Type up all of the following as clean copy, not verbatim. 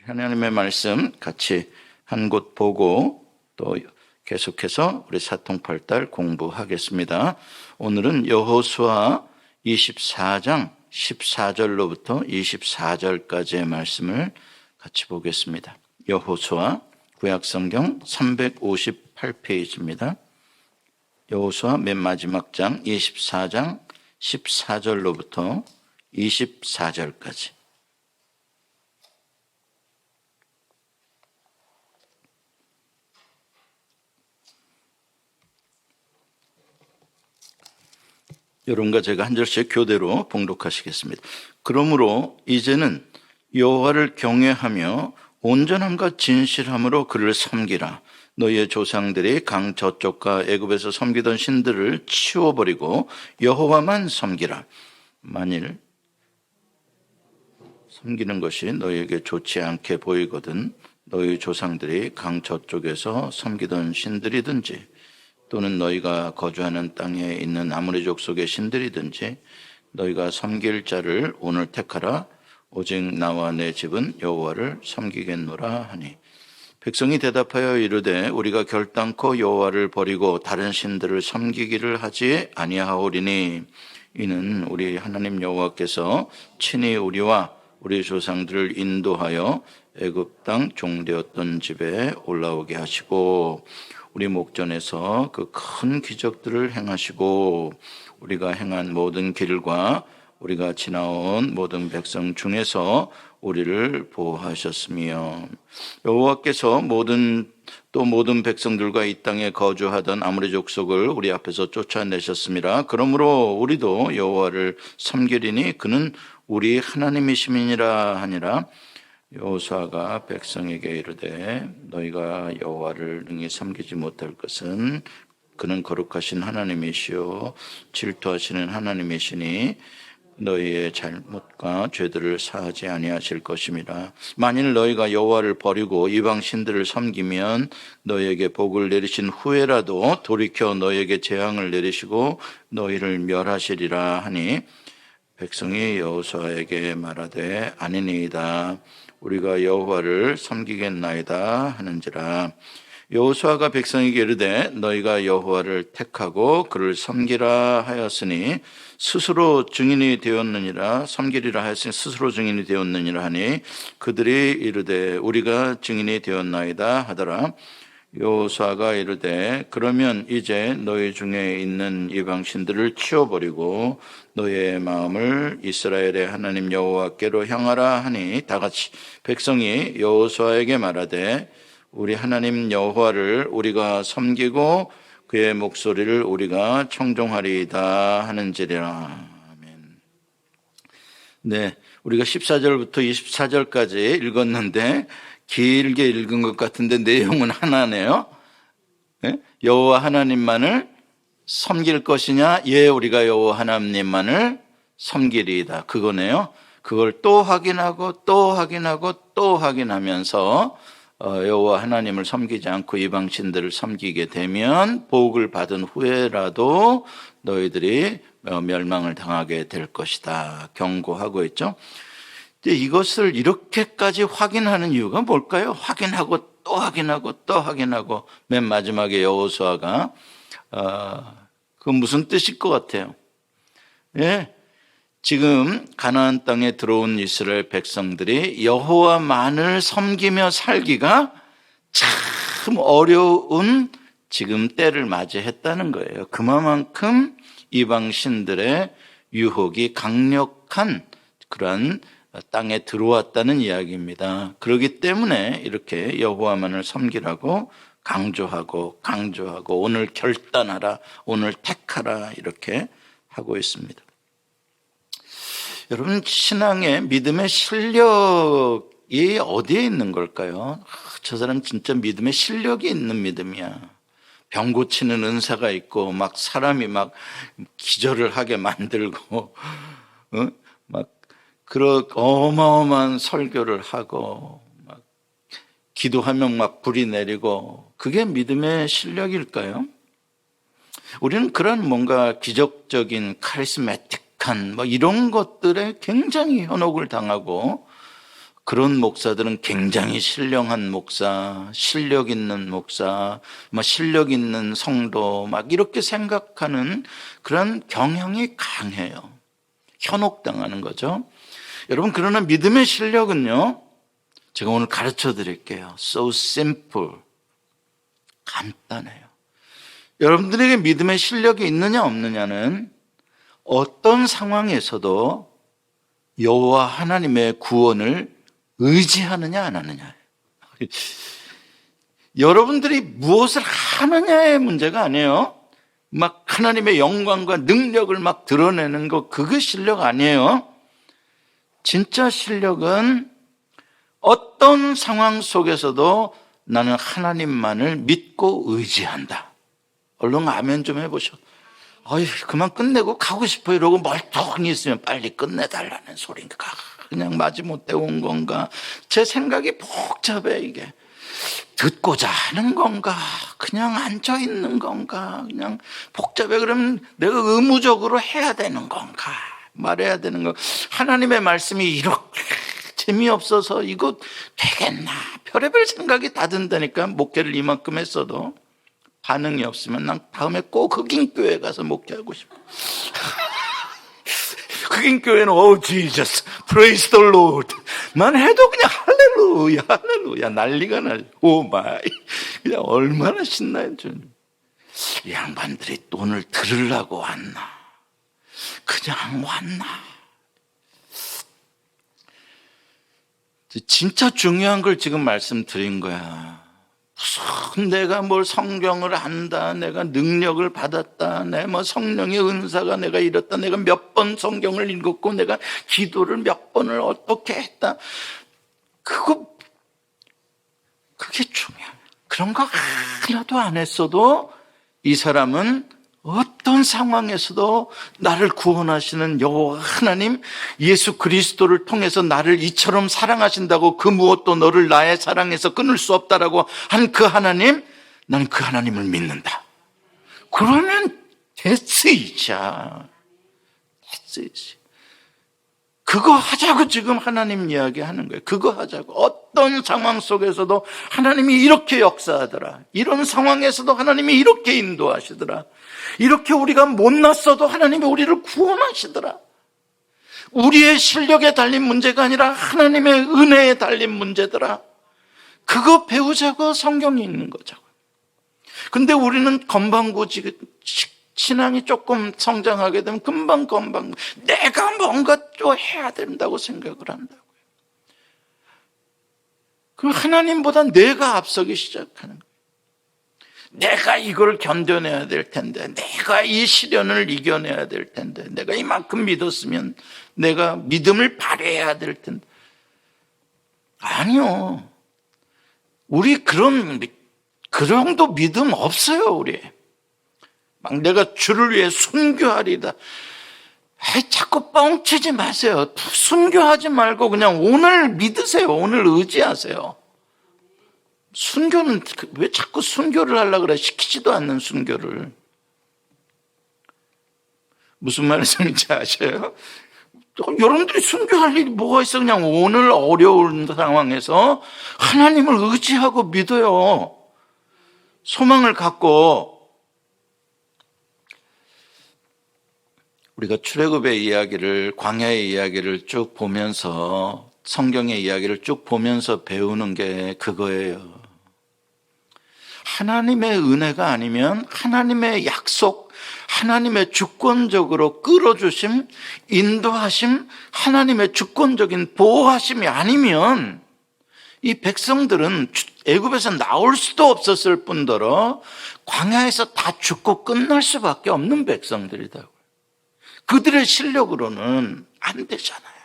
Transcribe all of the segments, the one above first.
하나님의 말씀 같이 한 곳 보고 또 계속해서 우리 사통팔달 공부하겠습니다. 오늘은 여호수아 24장 14절로부터 24절까지의 말씀을 같이 보겠습니다. 여호수아 구약성경 358페이지입니다. 여호수아 맨 마지막 장 24장 14절로부터 24절까지. 여러분과 제가 한 절씩 교대로 봉독하시겠습니다. 그러므로 이제는 여호와를 경외하며 온전함과 진실함으로 그를 섬기라. 너희의 조상들이 강 저쪽과 애굽에서 섬기던 신들을 치워버리고 여호와만 섬기라. 만일 섬기는 것이 너희에게 좋지 않게 보이거든 너희 조상들이 강 저쪽에서 섬기던 신들이든지 또는 너희가 거주하는 땅에 있는 아모리 족속의 신들이든지 너희가 섬길 자를 오늘 택하라. 오직 나와 내 집은 여호와를 섬기겠노라 하니 백성이 대답하여 이르되 우리가 결단코 여호와를 버리고 다른 신들을 섬기기를 하지 아니하오리니 이는 우리 하나님 여호와께서 친히 우리와 우리 조상들을 인도하여 애굽 땅 종되었던 집에 올라오게 하시고 우리 목전에서 그 큰 기적들을 행하시고 우리가 행한 모든 길과 우리가 지나온 모든 백성 중에서 우리를 보호하셨으며 여호와께서 모든 백성들과 이 땅에 거주하던 아모리 족속을 우리 앞에서 쫓아내셨음이라. 그러므로 우리도 여호와를 섬기리니 그는 우리 하나님이심이니라 하니라. 여호수아가 백성에게 이르되 너희가 여호와를 능히 섬기지 못할 것은 그는 거룩하신 하나님이시요 질투하시는 하나님이시니 너희의 잘못과 죄들을 사하지 아니하실 것임이라. 만일 너희가 여호와를 버리고 이방 신들을 섬기면 너희에게 복을 내리신 후에라도 돌이켜 너희에게 재앙을 내리시고 너희를 멸하시리라 하니 백성이 여호수아에게 말하되 아니니이다. 우리가 여호와를 섬기겠나이다 하는지라. 여호수아가 백성에게 이르되 너희가 여호와를 택하고 그를 섬기라 하였으니 스스로 증인이 되었느니라. 섬기리라 하였으니 스스로 증인이 되었느니라 하니 그들이 이르되 우리가 증인이 되었나이다 하더라. 여호수아가 이르되 그러면 이제 너희 중에 있는 이방 신들을 치워버리고 너희의 마음을 이스라엘의 하나님 여호와께로 향하라 하니 다같이 백성이 여호수아에게 말하되 우리 하나님 여호와를 우리가 섬기고 그의 목소리를 우리가 청종하리이다 하는지라. 아멘. 네, 우리가 14절부터 24절까지 읽었는데 길게 읽은 것 같은데 내용은 하나네요. 네? 여호와 하나님만을 섬길 것이냐? 예, 우리가 여호와 하나님만을 섬기리이다. 그거네요. 그걸 또 확인하고 또 확인하고 또 확인하면서 여호와 하나님을 섬기지 않고 이방 신들을 섬기게 되면 복을 받은 후에라도 너희들이 멸망을 당하게 될 것이다. 경고하고 있죠. 이것을 이렇게까지 확인하는 이유가 뭘까요? 확인하고 또 확인하고 또 확인하고 맨 마지막에 여호수아가 그 무슨 뜻일 것 같아요? 예, 지금 가나안 땅에 들어온 이스라엘 백성들이 여호와만을 섬기며 살기가 참 어려운 지금 때를 맞이했다는 거예요. 그만큼 이방 신들의 유혹이 강력한 그러한 땅에 들어왔다는 이야기입니다. 그렇기 때문에 이렇게 여호와만을 섬기라고 강조하고 오늘 결단하라, 오늘 택하라 이렇게 하고 있습니다. 여러분, 신앙의 믿음의 실력이 어디에 있는 걸까요? 저 사람 진짜 믿음의 실력이 있는 믿음이야. 병 고치는 은사가 있고 막 사람이 막 기절을 하게 만들고 막 그런 어마어마한 설교를 하고 막 기도하면 막 불이 내리고 그게 믿음의 실력일까요? 우리는 그런 뭔가 기적적인 카리스마틱한 뭐 이런 것들에 굉장히 현혹을 당하고 그런 목사들은 굉장히 신령한 목사, 실력 있는 목사, 실력 있는 성도 막 이렇게 생각하는 그런 경향이 강해요. 현혹당하는 거죠. 여러분, 그러나 믿음의 실력은요, 제가 오늘 가르쳐 드릴게요. So simple. 간단해요. 여러분들에게 믿음의 실력이 있느냐 없느냐는 어떤 상황에서도 여호와 하나님의 구원을 의지하느냐 안 하느냐. 여러분들이 무엇을 하느냐의 문제가 아니에요. 막 하나님의 영광과 능력을 막 드러내는 거, 그게 실력 아니에요. 진짜 실력은 어떤 상황 속에서도 나는 하나님만을 믿고 의지한다. 얼른 아멘 좀 해보셔. 그만 끝내고 가고 싶어 이러고 멀뚱히 있으면 빨리 끝내달라는 소리인가, 그냥 마지못해 온 건가. 제 생각이 복잡해. 이게 듣고자 하는 건가, 그냥 앉아있는 건가, 그냥 복잡해. 그러면 내가 의무적으로 해야 되는 건가, 말해야 되는 건가. 하나님의 말씀이 이렇게 재미없어서 이거 되겠나, 별의별 생각이 다 든다니까. 목회를 이만큼 했어도 반응이 없으면 난 다음에 꼭 흑인교회 가서 목회하고 싶어. 흑인교회는 Jesus, praise the Lord 만 해도 그냥 할렐루야 할렐루야 난리가 오 마이, 그냥 얼마나 신나요. 이 양반들이 돈을 들으려고 왔나, 그냥 왔나. 진짜 중요한 걸 지금 말씀드린 거야. 무슨 내가 뭘 성경을 안다, 내가 능력을 받았다, 내 성령의 은사가 내가 이렇다, 내가 몇 번 성경을 읽었고 내가 기도를 몇 번을 어떻게 했다, 그게 중요해. 그런 거 하나도 안 했어도 이 사람은 어떤 상황에서도 나를 구원하시는 여호와 하나님, 예수 그리스도를 통해서 나를 이처럼 사랑하신다고, 그 무엇도 너를 나의 사랑에서 끊을 수 없다라고 한 그 하나님, 나는 그 하나님을 믿는다. 그러면 됐으이자. 그거 하자고 지금 하나님 이야기하는 거예요. 그거 하자고. 어떤 상황 속에서도 하나님이 이렇게 역사하더라, 이런 상황에서도 하나님이 이렇게 인도하시더라, 이렇게 우리가 못났어도 하나님이 우리를 구원하시더라. 우리의 실력에 달린 문제가 아니라 하나님의 은혜에 달린 문제더라. 그거 배우자고 성경이 있는 거죠. 근데 우리는 건방구지, 신앙이 조금 성장하게 되면 금방 내가 뭔가 또 해야 된다고 생각을 한다고요. 그럼 하나님보다 내가 앞서기 시작하는 거예요. 내가 이걸 견뎌내야 될 텐데, 내가 이 시련을 이겨내야 될 텐데, 내가 이만큼 믿었으면 내가 믿음을 발휘해야 될 텐데. 아니요. 우리 그 정도 믿음 없어요, 우리. 막 내가 주를 위해 순교하리다. 자꾸 뻥치지 마세요. 순교하지 말고 그냥 오늘 믿으세요. 오늘 의지하세요. 순교는 왜 자꾸 순교를 하려고 그래? 시키지도 않는 순교를. 무슨 말씀인지 아셔요? 여러분들이 순교할 일이 뭐가 있어? 그냥 오늘 어려운 상황에서 하나님을 의지하고 믿어요. 소망을 갖고. 우리가 출애굽의 이야기를, 광야의 이야기를 쭉 보면서, 성경의 이야기를 쭉 보면서 배우는 게 그거예요. 하나님의 은혜가 아니면, 하나님의 약속, 하나님의 주권적으로 끌어주심, 인도하심, 하나님의 주권적인 보호하심이 아니면 이 백성들은 애굽에서 나올 수도 없었을 뿐더러 광야에서 다 죽고 끝날 수밖에 없는 백성들이다. 그들의 실력으로는 안 되잖아요.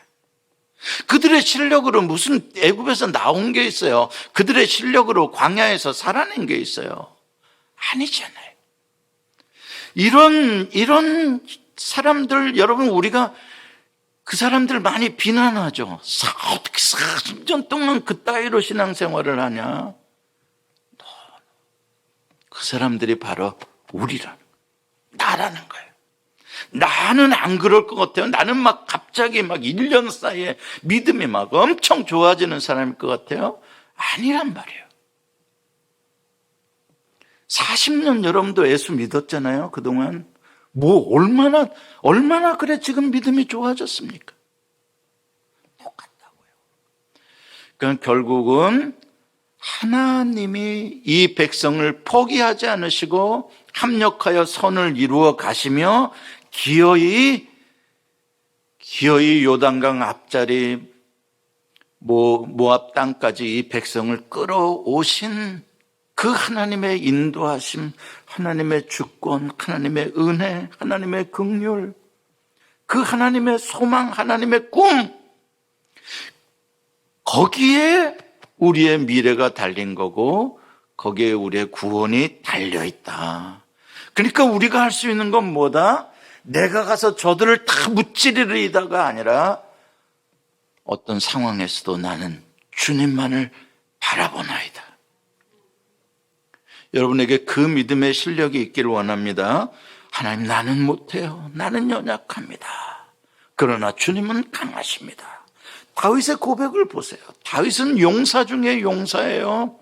그들의 실력으로 무슨 애굽에서 나온 게 있어요? 그들의 실력으로 광야에서 살아낸 게 있어요? 아니잖아요. 이런 사람들, 여러분, 우리가 그 사람들 많이 비난하죠. 어떻게 40년 동안 그 따위로 신앙생활을 하냐? 그 사람들이 바로 우리라는, 나라는 거예요. 나는 안 그럴 것 같아요. 나는 막 갑자기 막 1년 사이에 믿음이 막 엄청 좋아지는 사람일 것 같아요. 아니란 말이에요. 40년 여러분도 예수 믿었잖아요, 그동안. 얼마나 그래 지금 믿음이 좋아졌습니까? 똑같다고요. 그러니까 결국은 하나님이 이 백성을 포기하지 않으시고 합력하여 선을 이루어 가시며 기어이 요단강 앞자리 모압 땅까지 이 백성을 끌어오신 그 하나님의 인도하심, 하나님의 주권, 하나님의 은혜, 하나님의 긍휼, 그 하나님의 소망, 하나님의 꿈, 거기에 우리의 미래가 달린 거고 거기에 우리의 구원이 달려있다. 그러니까 우리가 할 수 있는 건 뭐다? 내가 가서 저들을 다 무찌르리다가 아니라 어떤 상황에서도 나는 주님만을 바라보나이다. 여러분에게 그 믿음의 실력이 있기를 원합니다. 하나님, 나는 못해요. 나는 연약합니다. 그러나 주님은 강하십니다. 다윗의 고백을 보세요. 다윗은 용사 중에 용사예요.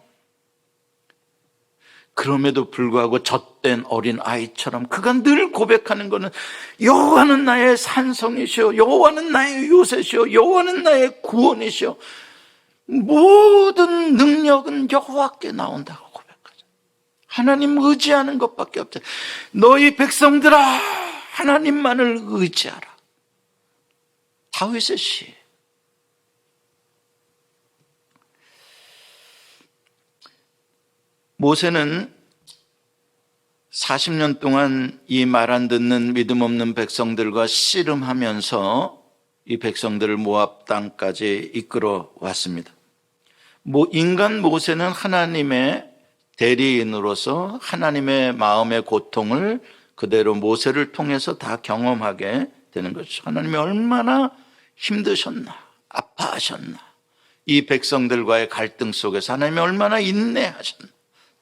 그럼에도 불구하고 젖된 어린 아이처럼 그가 늘 고백하는 것은 여호와는 나의 산성이시오, 여호와는 나의 요새시오, 여호와는 나의 구원이시오. 모든 능력은 여호와께 나온다고 고백하죠. 하나님 의지하는 것밖에 없죠. 너희 백성들아, 하나님만을 의지하라. 다윗의 시. 모세는 40년 동안 이 말 안 듣는 믿음 없는 백성들과 씨름하면서 이 백성들을 모압 땅까지 이끌어 왔습니다. 인간 모세는 하나님의 대리인으로서 하나님의 마음의 고통을 그대로 모세를 통해서 다 경험하게 되는 것이죠. 하나님이 얼마나 힘드셨나, 아파하셨나, 이 백성들과의 갈등 속에서 하나님이 얼마나 인내하셨나,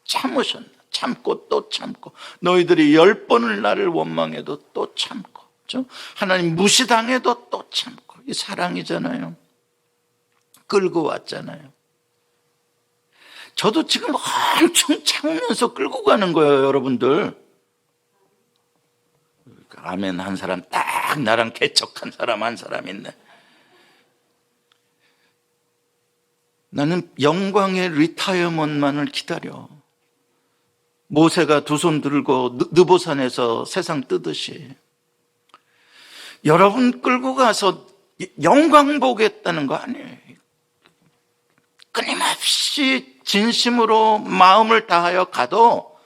참으셨나, 참고 또 참고, 너희들이 10번을 나를 원망해도 또 참고, 그렇죠? 하나님 무시당해도 또 참고. 이 사랑이잖아요. 끌고 왔잖아요. 저도 지금 엄청 참으면서 끌고 가는 거예요, 여러분들. 아멘 한 사람, 딱 나랑 개척한 사람 한 사람 있네. 나는 영광의 리타이어먼트만을 기다려. 모세가 두 손 들고 느보산에서 세상 뜨듯이 여러분 끌고 가서 영광 보겠다는 거 아니에요. 끊임없이 진심으로 마음을 다하여 가도,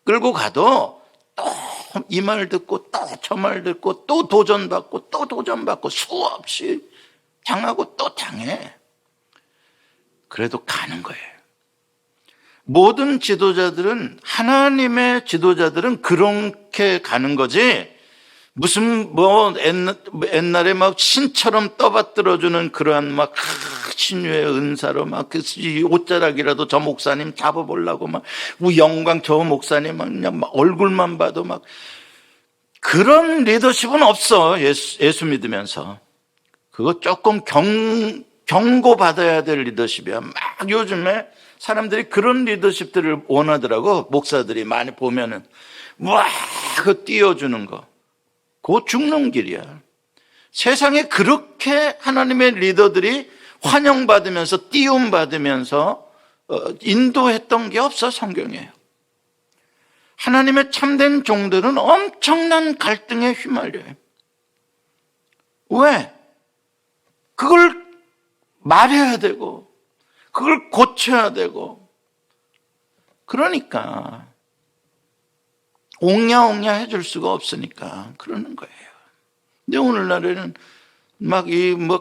끌고 가도 또 이 말 듣고 또 저 말 듣고 또 도전받고 또 도전받고 수없이 당하고 또 당해. 그래도 가는 거예요. 모든 지도자들은, 하나님의 지도자들은 그렇게 가는 거지, 무슨 옛날에 막 신처럼 떠받들어주는 그러한 막 신유의 은사로 막 그 옷자락이라도 저 목사님 잡아보려고 막 영광 저 목사님 그냥 막 얼굴만 봐도 막 그런 리더십은 없어. 예수 믿으면서 그거 조금 경고받아야 될 리더십이야. 막 요즘에 사람들이 그런 리더십들을 원하더라고. 목사들이 많이 보면은 와, 그 띄워주는 거, 그거 죽는 길이야. 세상에 그렇게 하나님의 리더들이 환영받으면서 띄움받으면서 인도했던 게 없어, 성경에. 하나님의 참된 종들은 엄청난 갈등에 휘말려요. 왜? 그걸 말해야 되고 그걸 고쳐야 되고, 그러니까 옹냐옹냐 해줄 수가 없으니까 그러는 거예요. 근데 오늘날에는 막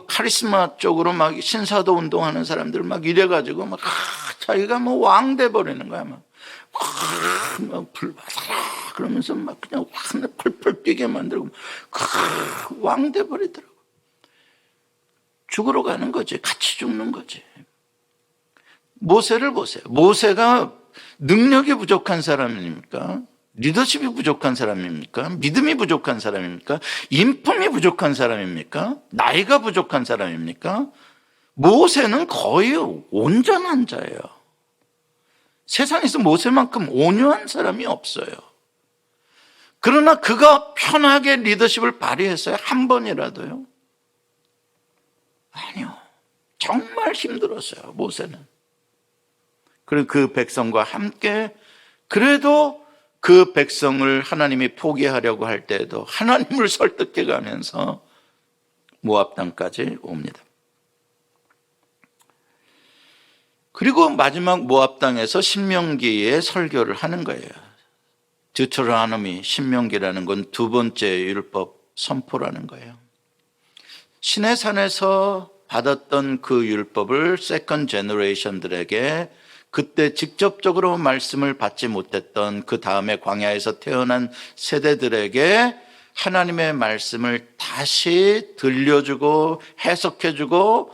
카리스마 쪽으로 막 신사도 운동하는 사람들 막 이래가지고 막 자기가 왕 돼버리는 거야. 막 불받아라 그러면서 막 그냥 확 펄펄 뛰게 만들고 왕 돼버리더라고. 죽으러 가는 거지. 같이 죽는 거지. 모세를 보세요. 모세가 능력이 부족한 사람입니까? 리더십이 부족한 사람입니까? 믿음이 부족한 사람입니까? 인품이 부족한 사람입니까? 나이가 부족한 사람입니까? 모세는 거의 온전한 자예요. 세상에서 모세만큼 온유한 사람이 없어요. 그러나 그가 편하게 리더십을 발휘했어요? 한 번이라도요? 아니요. 정말 힘들었어요, 모세는. 그리고 그 백성과 함께 그래도 그 백성을 하나님이 포기하려고 할 때에도 하나님을 설득해 가면서 모압 땅까지 옵니다. 그리고 마지막 모압 땅에서 신명기의 설교를 하는 거예요. 드우테로노미, 신명기라는 건 두 번째 율법 선포라는 거예요. 시내산에서 받았던 그 율법을 세컨 제너레이션들에게 그때 직접적으로 말씀을 받지 못했던 그 다음에 광야에서 태어난 세대들에게 하나님의 말씀을 다시 들려주고 해석해주고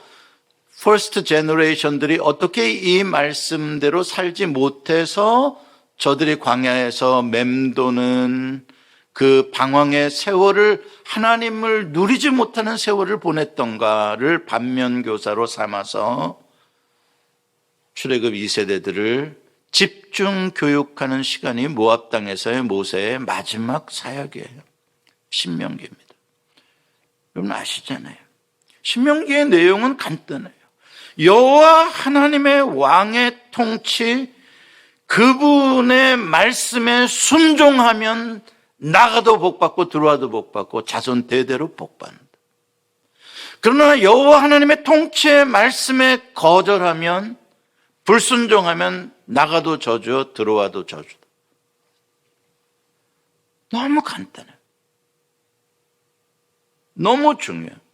퍼스트 제너레이션들이 어떻게 이 말씀대로 살지 못해서 저들이 광야에서 맴도는 그 방황의 세월을 하나님을 누리지 못하는 세월을 보냈던가를 반면교사로 삼아서 출애굽 2세대들을 집중 교육하는 시간이 모압 땅에서의 모세의 마지막 사역이에요. 신명기입니다. 여러분 아시잖아요. 신명기의 내용은 간단해요. 여호와 하나님의 왕의 통치, 그분의 말씀에 순종하면 나가도 복받고 들어와도 복받고 자손 대대로 복받는다. 그러나 여호와 하나님의 통치의 말씀에 거절하면, 불순종하면 나가도 저주, 들어와도 저주다. 너무 간단해요. 너무 중요해요.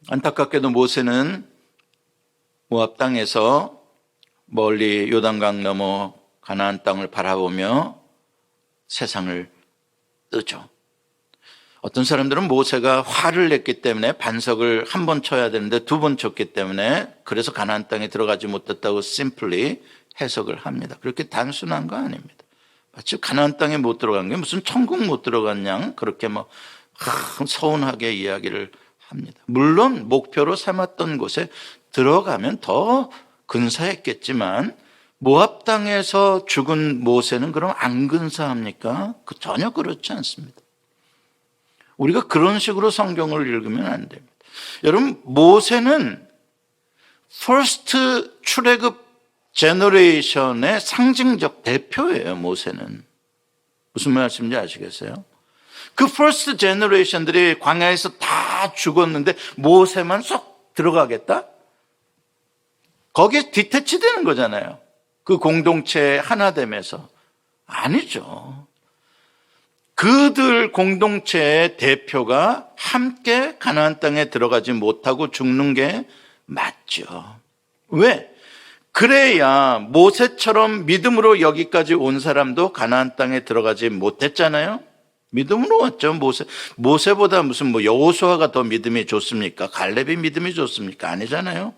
안타깝게도 모세는 모압 땅에서 멀리 요단강 넘어 가나안 땅을 바라보며 세상을 뜨죠. 어떤 사람들은 모세가 화를 냈기 때문에 반석을 한 번 쳐야 되는데 두 번 쳤기 때문에 그래서 가나안 땅에 들어가지 못했다고 심플리 해석을 합니다. 그렇게 단순한 거 아닙니다. 마치 가나안 땅에 못 들어간 게 무슨 천국 못 들어간 양 그렇게 서운하게 이야기를 합니다. 물론 목표로 삼았던 곳에 들어가면 더 근사했겠지만 모압 땅에서 죽은 모세는 그럼 안 근사합니까? 전혀 그렇지 않습니다. 우리가 그런 식으로 성경을 읽으면 안 됩니다. 여러분, 모세는 퍼스트 출애굽 제너레이션의 상징적 대표예요. 모세는 무슨 말씀인지 아시겠어요? 그 퍼스트 제너레이션들이 광야에서 다 죽었는데 모세만 쏙 들어가겠다? 거기에 디태치 되는 거잖아요. 그 공동체에 하나 되면서. 아니죠. 그들 공동체의 대표가 함께 가나안 땅에 들어가지 못하고 죽는 게 맞죠. 왜? 그래야 모세처럼 믿음으로 여기까지 온 사람도 가나안 땅에 들어가지 못했잖아요. 믿음으로 왔죠. 모세보다 무슨 여호수아가 더 믿음이 좋습니까? 갈렙이 믿음이 좋습니까? 아니잖아요.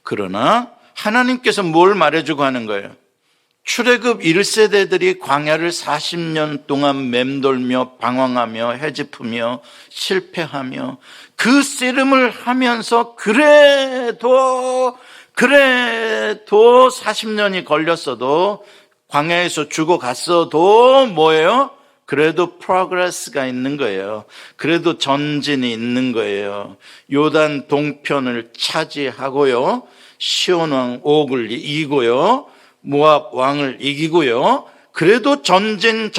그러나 하나님께서 뭘 말해주고 하는 거예요? 출애굽 1세대들이 광야를 40년 동안 맴돌며 방황하며 헤집으며 실패하며 그 씨름을 하면서 그래도 40년이 걸렸어도 광야에서 죽어갔어도 뭐예요? 그래도 프로그레스가 있는 거예요. 그래도 전진이 있는 거예요. 요단 동편을 차지하고요. 시온 왕 옥을 이기고요. 모압 왕을 이기고요. 그래도 전진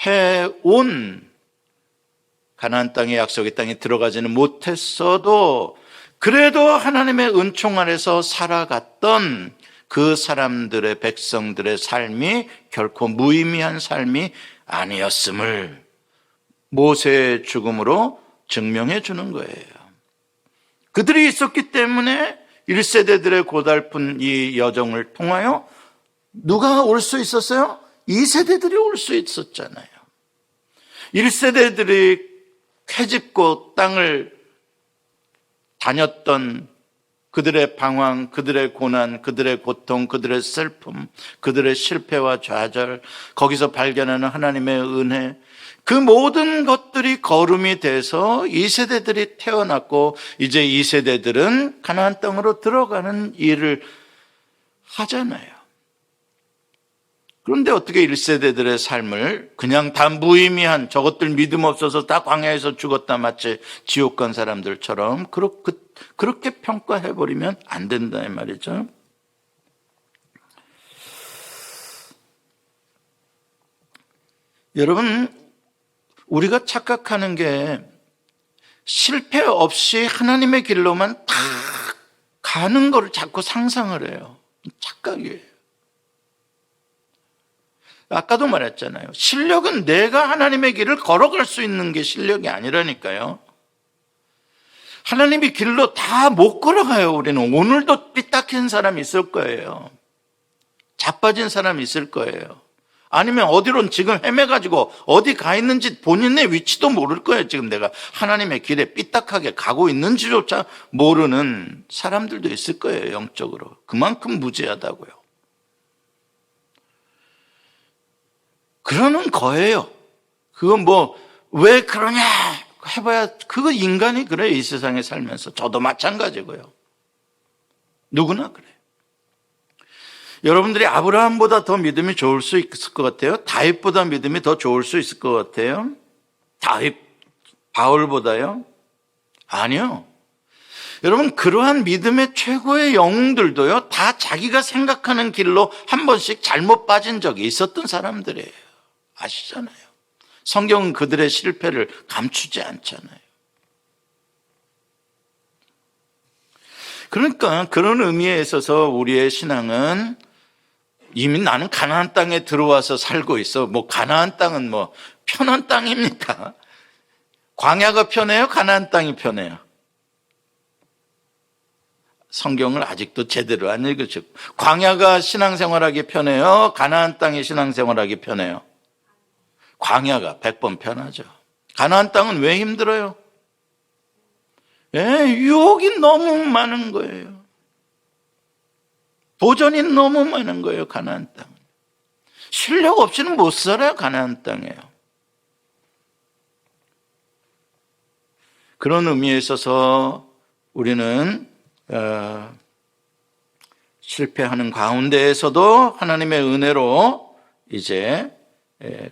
해온 가나안 땅의 약속의 땅에 들어가지는 못했어도 그래도 하나님의 은총 아래서 살아갔던 그 사람들의 백성들의 삶이 결코 무의미한 삶이 아니었음을 모세의 죽음으로 증명해 주는 거예요. 그들이 있었기 때문에 1세대들의 고달픈 이 여정을 통하여 누가 올 수 있었어요? 2세대들이 올 수 있었잖아요. 1세대들이 캐집고 땅을 다녔던 그들의 방황, 그들의 고난, 그들의 고통, 그들의 슬픔, 그들의 실패와 좌절, 거기서 발견하는 하나님의 은혜, 그 모든 것들이 거름이 돼서 2세대들이 태어났고 이제 2세대들은 가나안 땅으로 들어가는 일을 하잖아요. 그런데 어떻게 1세대들의 삶을 그냥 다 무의미한, 저것들 믿음 없어서 다 광야에서 죽었다 마치 지옥 간 사람들처럼 그렇게 평가해버리면 안 된다 이 말이죠. 여러분, 우리가 착각하는 게 실패 없이 하나님의 길로만 다 가는 걸 자꾸 상상을 해요. 착각이에요. 아까도 말했잖아요. 실력은 내가 하나님의 길을 걸어갈 수 있는 게 실력이 아니라니까요. 하나님의 길로 다 못 걸어가요. 우리는 오늘도 삐딱한 사람이 있을 거예요. 자빠진 사람이 있을 거예요. 아니면 어디론 지금 헤매가지고 어디 가 있는지 본인의 위치도 모를 거예요. 지금 내가 하나님의 길에 삐딱하게 가고 있는지조차 모르는 사람들도 있을 거예요. 영적으로. 그만큼 무지하다고요. 그러는 거예요. 그건 왜 그러냐 해봐야 그거 인간이 그래요. 이 세상에 살면서. 저도 마찬가지고요. 누구나 그래요. 여러분들이 아브라함보다 더 믿음이 좋을 수 있을 것 같아요? 다윗보다 믿음이 더 좋을 수 있을 것 같아요? 바울보다요? 아니요. 여러분, 그러한 믿음의 최고의 영웅들도요, 다 자기가 생각하는 길로 한 번씩 잘못 빠진 적이 있었던 사람들이에요. 아시잖아요. 성경은 그들의 실패를 감추지 않잖아요. 그러니까 그런 의미에 있어서 우리의 신앙은 이미 나는 가나안 땅에 들어와서 살고 있어. 가나안 땅은 편한 땅입니까? 광야가 편해요? 가나안 땅이 편해요? 성경을 아직도 제대로 안 읽으시고. 광야가 신앙생활하기 편해요? 가나안 땅이 신앙생활하기 편해요? 광야가 100번 편하죠. 가나안 땅은 왜 힘들어요? 유혹이 너무 많은 거예요. 도전이 너무 많은 거예요. 가나안 땅은. 실력 없이는 못 살아요. 가나안 땅이에요. 그런 의미에 있어서 우리는 실패하는 가운데에서도 하나님의 은혜로 이제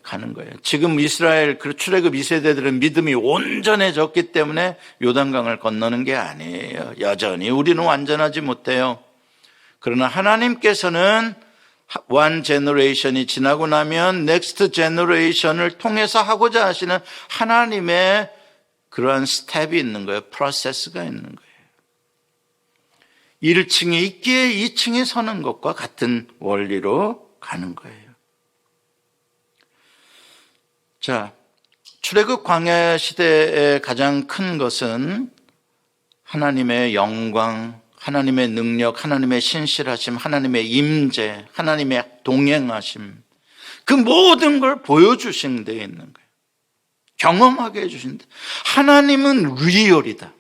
가는 거예요. 지금 이스라엘 출애굽 2세대들은 믿음이 온전해졌기 때문에 요단강을 건너는 게 아니에요. 여전히 우리는 완전하지 못해요. 그러나 하나님께서는 one generation이 지나고 나면 next generation을 통해서 하고자 하시는 하나님의 그러한 스텝이 있는 거예요. 프로세스가 있는 거예요. 1층이 있기에 2층이 서는 것과 같은 원리로 가는 거예요. 자, 출애굽 광야 시대의 가장 큰 것은 하나님의 영광, 하나님의 능력, 하나님의 신실하심, 하나님의 임재, 하나님의 동행하심, 그 모든 걸 보여주신 데에 있는 거예요. 경험하게 해주신 데. 하나님은 리얼이다.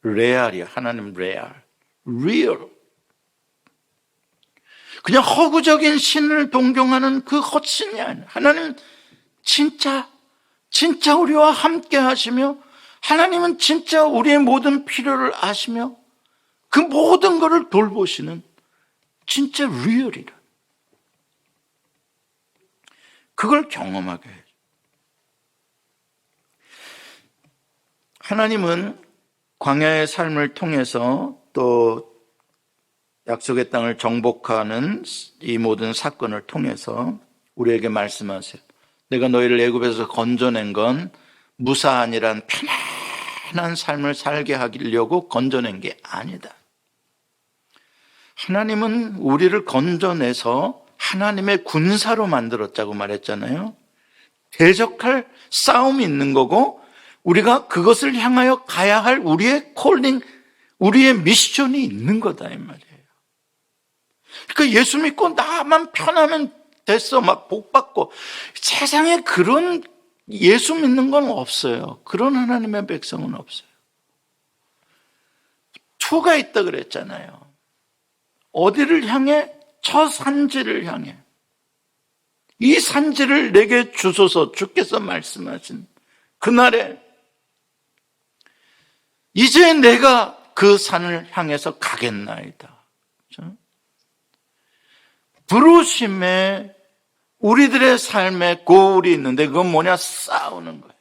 레알이야. 하나님 레알. 리얼. 그냥 허구적인 신을 동경하는 그 헛신이 아니야. 하나님은 진짜 우리와 함께 하시며, 하나님은 진짜 우리의 모든 필요를 아시며, 그 모든 것을 돌보시는 진짜 리얼이라. 그걸 경험하게 해요. 하나님은 광야의 삶을 통해서 또 약속의 땅을 정복하는 이 모든 사건을 통해서 우리에게 말씀하세요. 내가 너희를 애굽에서 건져낸 건 무사한이란 편안한 삶을 살게 하려고 건져낸 게 아니다. 하나님은 우리를 건져내서 하나님의 군사로 만들었다고 말했잖아요. 대적할 싸움이 있는 거고, 우리가 그것을 향하여 가야 할 우리의 콜링, 우리의 미션이 있는 거다 이 말이에요. 그러니까 예수 믿고 나만 편하면 됐어, 막 복받고. 세상에 그런 예수 믿는 건 없어요. 그런 하나님의 백성은 없어요. 표가 있다 그랬잖아요. 어디를 향해? 저 산지를 향해. 이 산지를 내게 주소서. 주께서 말씀하신 그날에 이제 내가 그 산을 향해서 가겠나이다. 그렇죠? 부르심에 우리들의 삶에 고울이 있는데 그건 뭐냐? 싸우는 거예요.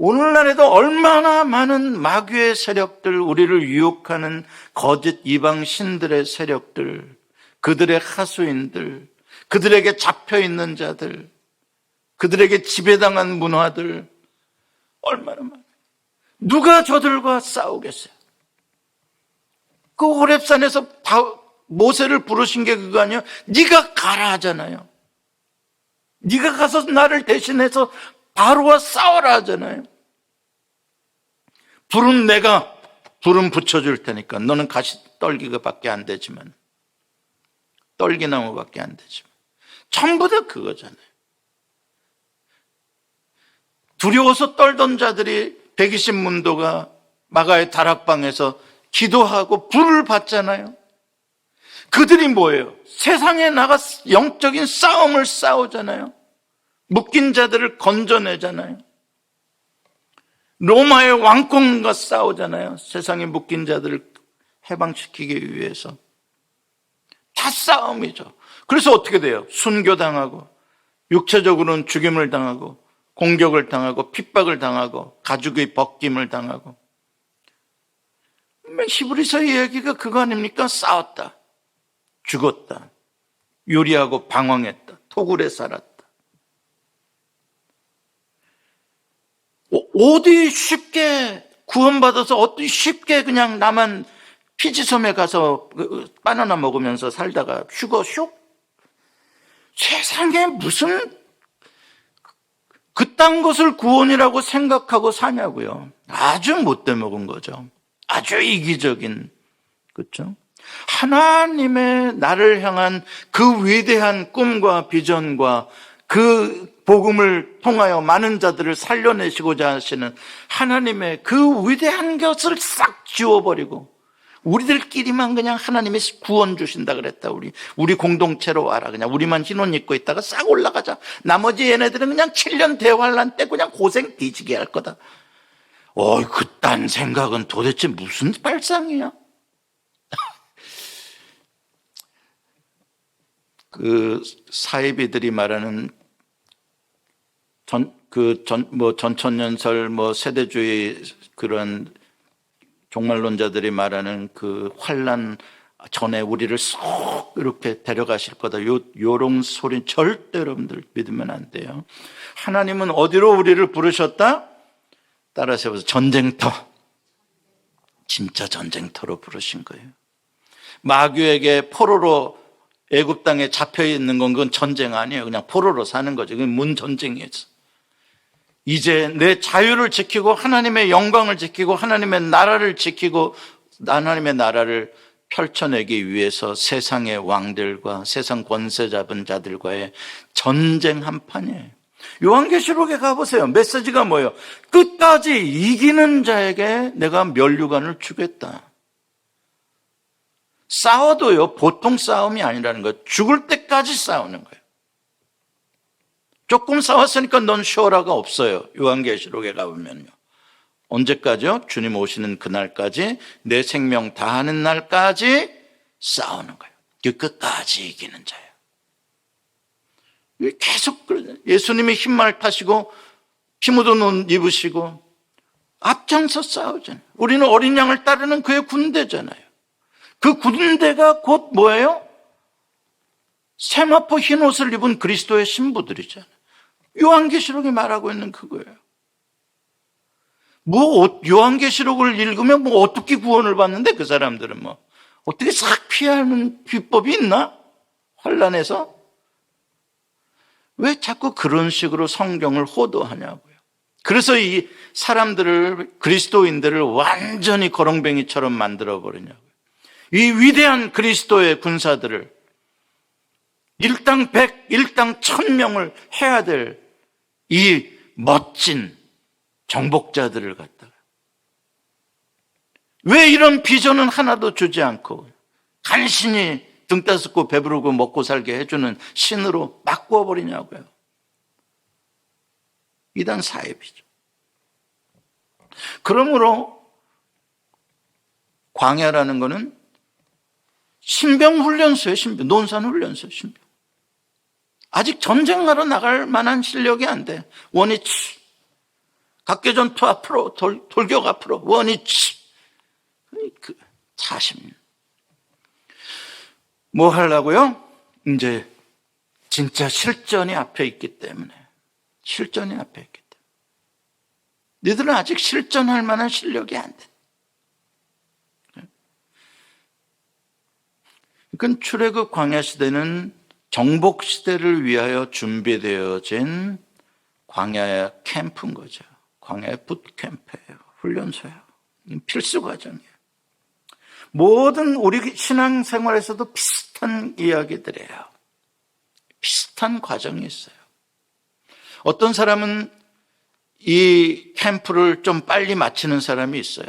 오늘날에도 얼마나 많은 마귀의 세력들, 우리를 유혹하는 거짓 이방 신들의 세력들, 그들의 하수인들, 그들에게 잡혀있는 자들, 그들에게 지배당한 문화들 얼마나 많아요. 누가 저들과 싸우겠어요? 그 호렙산에서 모세를 부르신 게 그거 아니에요? 네가 가라 하잖아요. 네가 가서 나를 대신해서 바로와 싸워라 하잖아요. 불은 내가 불은 붙여줄 테니까 너는 가시 떨기가밖에 안 되지만, 떨기나무밖에 안 되지만, 전부 다 그거잖아요. 두려워서 떨던 자들이 120문도가 마가의 다락방에서 기도하고 불을 받잖아요. 그들이 뭐예요? 세상에 나가 영적인 싸움을 싸우잖아요. 묶인 자들을 건져내잖아요. 로마의 왕권과 싸우잖아요. 세상에 묶인 자들을 해방시키기 위해서. 다 싸움이죠. 그래서 어떻게 돼요? 순교당하고, 육체적으로는 죽임을 당하고, 공격을 당하고, 핍박을 당하고, 가죽의 벗김을 당하고. 히브리서 이야기가 그거 아닙니까? 싸웠다, 죽었다, 요리하고 방황했다, 토굴에 살았다. 어디 쉽게 구원받아서 어디 쉽게 그냥 나만 피지섬에 가서 바나나 먹으면서 살다가 휴거 슉? 세상에 무슨 그딴 것을 구원이라고 생각하고 사냐고요. 아주 못돼 먹은 거죠. 아주 이기적인, 그렇죠? 하나님의 나를 향한 그 위대한 꿈과 비전과 그 복음을 통하여 많은 자들을 살려내시고자 하시는 하나님의 그 위대한 것을 싹 지워버리고 우리들끼리만 그냥 하나님이 구원 주신다 그랬다. 우리 공동체로 와라. 그냥 우리만 흰옷 입고 있다가 싹 올라가자. 나머지 얘네들은 그냥 7년 대환란 때 그냥 고생 뒤지게 할 거다. 그딴 생각은 도대체 무슨 발상이야? 그 사이비들이 말하는 전천년설 세대주의 그런 종말론자들이 말하는 그 환란 전에 우리를 쏙 이렇게 데려가실 거다. 요런 소리 절대 여러분들 믿으면 안 돼요. 하나님은 어디로 우리를 부르셨다? 따라서 해보세요. 전쟁터. 진짜 전쟁터로 부르신 거예요. 마귀에게 포로로 애굽 땅에 잡혀 있는 건 그건 전쟁 아니에요. 그냥 포로로 사는 거죠. 그건 문전쟁이었어. 이제 내 자유를 지키고 하나님의 영광을 지키고 하나님의 나라를 지키고 하나님의 나라를 펼쳐내기 위해서 세상의 왕들과 세상 권세 잡은 자들과의 전쟁 한판이에요. 요한계시록에 가보세요. 메시지가 뭐예요? 끝까지 이기는 자에게 내가 면류관을 주겠다. 싸워도요, 보통 싸움이 아니라는 거예요. 죽을 때까지 싸우는 거예요. 조금 싸웠으니까 넌 쉬어라가 없어요. 요한계시록에 가보면요. 언제까지요? 주님 오시는 그날까지, 내 생명 다하는 날까지 싸우는 거예요. 끝까지 이기는 자예요. 계속 예수님이 흰말 타시고 피 묻은 옷 입으시고 앞장서 싸우잖아요. 우리는 어린 양을 따르는 그의 군대잖아요. 그 군대가 곧 뭐예요? 세마포 흰 옷을 입은 그리스도의 신부들이잖아요. 요한계시록이 말하고 있는 그거예요. 요한계시록을 읽으면 어떻게 구원을 받는데 그 사람들은 어떻게 싹 피하는 비법이 있나? 환란에서? 왜 자꾸 그런 식으로 성경을 호도하냐고요. 그래서 이 사람들을, 그리스도인들을 완전히 거렁뱅이처럼 만들어버리냐고요. 이 위대한 그리스도의 군사들을 일당 100, 일당 1000명을 해야 될 이 멋진 정복자들을 갖다가 왜 이런 비전은 하나도 주지 않고 간신히 등 따스고 배부르고 먹고 살게 해주는 신으로 바꾸어 버리냐고요. 이단 사입이죠. 그러므로 광야라는 것은 신병훈련소예요. 논산훈련소 신병. 아직 전쟁하러 나갈 만한 실력이 안 돼. 원위치, 각계전투 앞으로, 돌격 앞으로, 원위치. 40년. 뭐 하려고요? 이제 진짜 실전이 앞에 있기 때문에. 실전이 앞에 있기 때문에. 너희들은 아직 실전할 만한 실력이 안 돼. 그러니까 출애굽 광야 시대는 정복 시대를 위하여 준비되어진 광야의 캠프인 거죠. 광야의 붓캠프예요. 훈련소예요. 필수 과정이에요. 모든 우리 신앙생활에서도 비슷한 이야기들이에요. 비슷한 과정이 있어요. 어떤 사람은 이 캠프를 좀 빨리 마치는 사람이 있어요.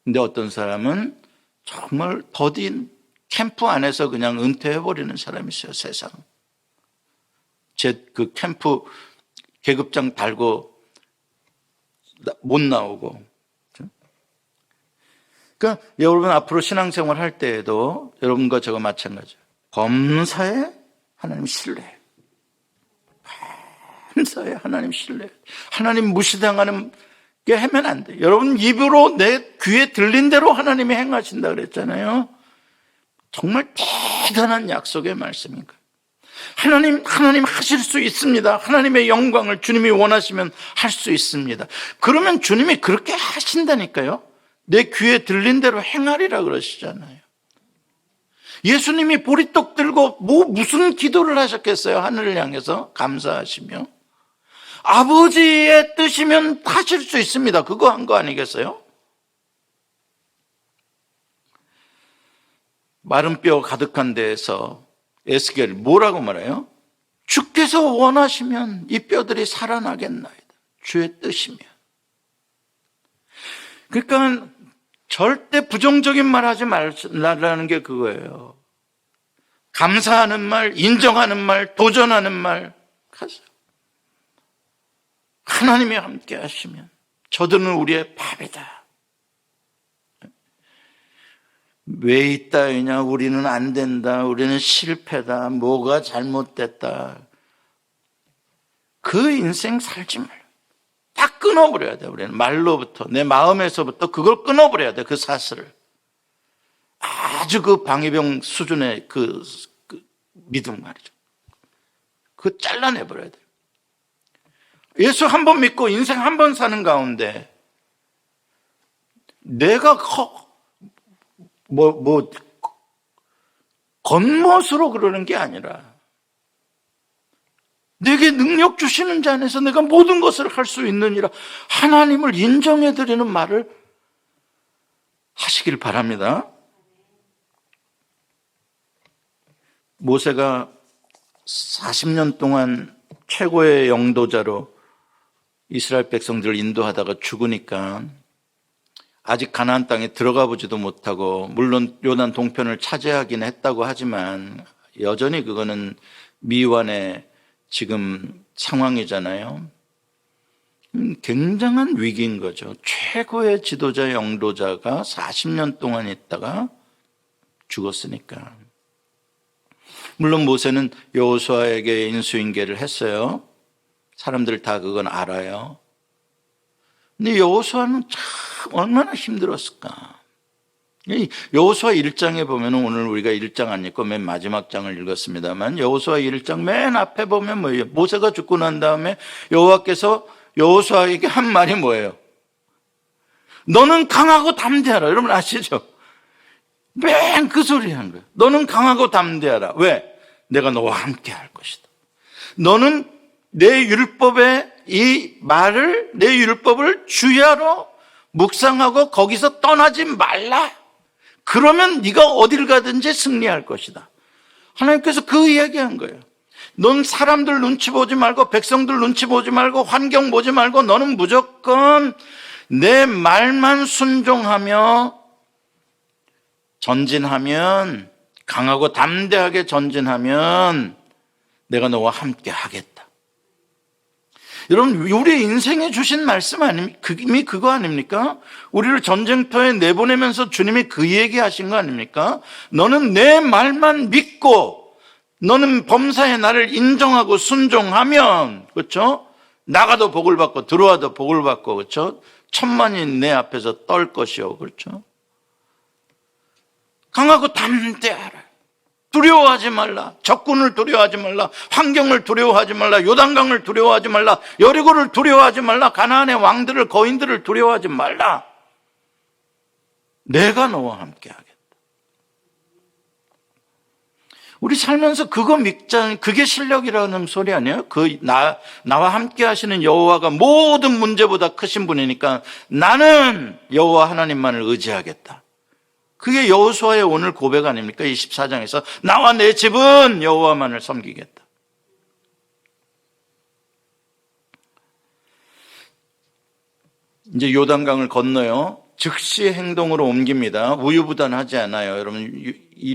근데 어떤 사람은 정말 더딘 캠프 안에서 그냥 은퇴해버리는 사람이 있어요, 세상. 그 캠프 계급장 달고 못 나오고. 그러니까 여러분 앞으로 신앙생활 할 때에도 여러분과 저가 마찬가지예요. 범사에 하나님 신뢰. 범사에 하나님 신뢰. 하나님 무시당하는 게 하면 안 돼. 여러분 입으로 내 귀에 들린 대로 하나님이 행하신다 그랬잖아요. 정말 대단한 약속의 말씀인가. 하나님 하실 수 있습니다. 하나님의 영광을 주님이 원하시면 할 수 있습니다. 그러면 주님이 그렇게 하신다니까요. 내 귀에 들린 대로 행하리라 그러시잖아요. 예수님이 보리떡 들고 무슨 기도를 하셨겠어요? 하늘을 향해서 감사하시며. 아버지의 뜻이면 하실 수 있습니다. 그거 한 거 아니겠어요? 마른 뼈 가득한 데에서 에스겔 뭐라고 말해요? 주께서 원하시면 이 뼈들이 살아나겠나이다. 주의 뜻이면. 그러니까 절대 부정적인 말 하지 말라는 게 그거예요. 감사하는 말, 인정하는 말, 도전하는 말 하세요. 하나님이 함께 하시면 저들은 우리의 밥이다. 왜 있다이냐, 우리는 안 된다, 우리는 실패다, 뭐가 잘못됐다. 그 인생 살지 말고 다 끊어버려야 돼. 우리는 말로부터, 내 마음에서부터 그걸 끊어버려야 돼. 그 사슬을. 아주 그 방위병 수준의 그 믿음 말이죠. 그거 잘라내버려야 돼. 예수 한 번 믿고 인생 한 번 사는 가운데 내가 겉멋으로 그러는 게 아니라 내게 능력 주시는 자 안에서 내가 모든 것을 할 수 있느니라 하나님을 인정해드리는 말을 하시길 바랍니다. 모세가 40년 동안 최고의 영도자로 이스라엘 백성들을 인도하다가 죽으니까 아직 가나안 땅에 들어가 보지도 못하고, 물론 요단 동편을 차지하긴 했다고 하지만 여전히 그거는 미완의 지금 상황이잖아요. 굉장한 위기인 거죠. 최고의 지도자, 영도자가 40년 동안 있다가 죽었으니까. 물론 모세는 여호수아에게 인수인계를 했어요. 사람들 다 그건 알아요. 근데 여호수아는 참 얼마나 힘들었을까. 여호수아 1장에 보면, 오늘 우리가 1장 안 읽고 맨 마지막 장을 읽었습니다만, 여호수아 1장 맨 앞에 보면 뭐예요? 모세가 죽고 난 다음에 여호와께서 여호수아에게 한 말이 뭐예요? 너는 강하고 담대하라. 여러분 아시죠? 맨 그 소리 한 거예요. 너는 강하고 담대하라. 왜? 내가 너와 함께 할 것이다. 너는 내 율법의 이 말을, 내 율법을 주야로 묵상하고 거기서 떠나지 말라. 그러면 네가 어딜 가든지 승리할 것이다. 하나님께서 그 이야기한 거예요. 넌 사람들 눈치 보지 말고, 백성들 눈치 보지 말고, 환경 보지 말고, 너는 무조건 내 말만 순종하며 전진하면, 강하고 담대하게 전진하면 내가 너와 함께 하겠다. 여러분, 우리 인생에 주신 말씀 아닙니까? 이미 그거 아닙니까? 우리를 전쟁터에 내보내면서 주님이 그 얘기하신 거 아닙니까? 너는 내 말만 믿고 너는 범사에 나를 인정하고 순종하면, 그렇죠? 나가도 복을 받고 들어와도 복을 받고, 그렇죠? 천만이 내 앞에서 떨 것이요, 그렇죠? 강하고 담대하라. 두려워하지 말라. 적군을 두려워하지 말라. 환경을 두려워하지 말라. 요단강을 두려워하지 말라. 여리고를 두려워하지 말라. 가나안의 왕들을, 거인들을 두려워하지 말라. 내가 너와 함께 하겠다. 우리 살면서 그거 믿자, 그게 실력이라는 소리 아니에요? 나와 함께 하시는 여호와가 모든 문제보다 크신 분이니까 나는 여호와 하나님만을 의지하겠다. 그게 여호수아의 오늘 고백 아닙니까? 24장에서 나와 내 집은 여호와만을 섬기겠다. 이제 요단강을 건너요. 즉시 행동으로 옮깁니다. 우유부단하지 않아요. 여러분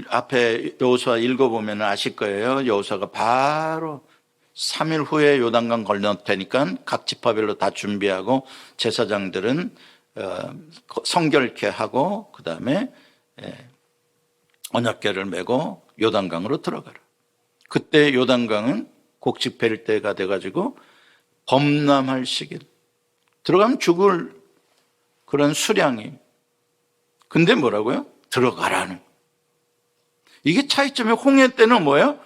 앞에 여호수아 읽어보면 아실 거예요. 여호수아가 바로 3일 후에 요단강 건널 테니까 각 지파별로 다 준비하고 제사장들은 성결케 하고 그 다음에 언약궤를 메고 요단강으로 들어가라. 그때 요단강은 곡식 벨 때가 돼가지고 범람할 시기를 들어가면 죽을 그런 수량이. 근데 뭐라고요? 들어가라는. 이게 차이점이, 홍해 때는 뭐예요?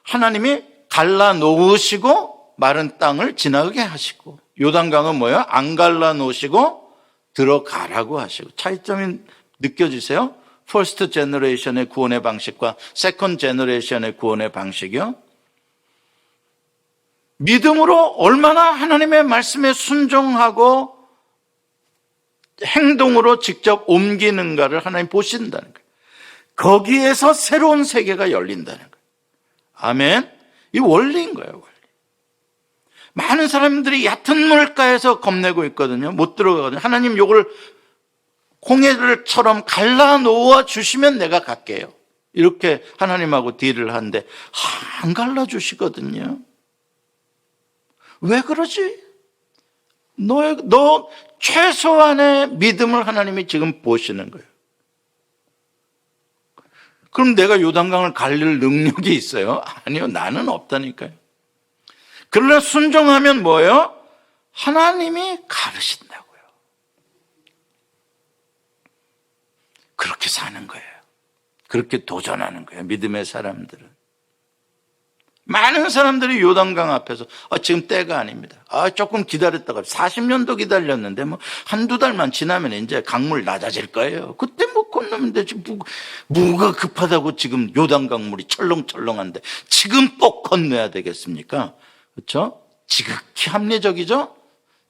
하나님이 갈라 놓으시고 마른 땅을 지나게 하시고, 요단강은 뭐예요? 안 갈라 놓으시고 들어가라고 하시고. 차이점이 느껴지세요? 퍼스트 제너레이션의 구원의 방식과 세컨드 제너레이션의 구원의 방식이요. 믿음으로 얼마나 하나님의 말씀에 순종하고 행동으로 직접 옮기는가를 하나님 보신다는 거예요. 거기에서 새로운 세계가 열린다는 거예요. 아멘. 이 원리인 거예요, 원리. 많은 사람들이 얕은 물가에서 겁내고 있거든요. 못 들어가거든요. 하나님 요걸 홍해를처럼 갈라놓아 주시면 내가 갈게요. 이렇게 하나님하고 딜을 하는데 안 갈라주시거든요. 왜 그러지? 너 최소한의 믿음을 하나님이 지금 보시는 거예요. 그럼 내가 요단강을 갈릴 능력이 있어요? 아니요, 나는 없다니까요. 그러나 순종하면 뭐예요? 하나님이 가르신다고요. 그렇게 사는 거예요. 그렇게 도전하는 거예요, 믿음의 사람들은. 많은 사람들이 요단강 앞에서 지금 때가 아닙니다. 조금 기다렸다가 40년도 기다렸는데 뭐 한두 달만 지나면 이제 강물 낮아질 거예요. 그때 뭐 건너면 되지. 뭐가 급하다고 지금 요단강물이 철렁철렁한데 지금 꼭 건너야 되겠습니까? 그렇죠? 지극히 합리적이죠?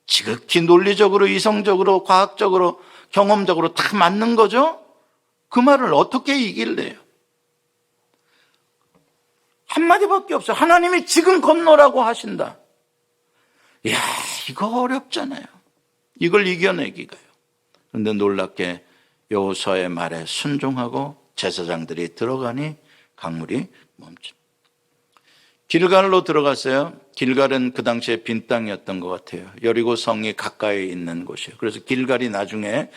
지극히 논리적으로, 이성적으로, 과학적으로, 경험적으로 다 맞는 거죠? 그 말을 어떻게 이길래요? 한마디밖에 없어요. 하나님이 지금 건너라고 하신다. 이야, 이거 어렵잖아요. 이걸 이겨내기가요. 그런데 놀랍게 여호수아의 말에 순종하고 제사장들이 들어가니 강물이 멈춥니다. 길갈로 들어갔어요. 길갈은 그 당시에 빈 땅이었던 것 같아요. 여리고 성이 가까이 있는 곳이에요. 그래서 길갈이 나중에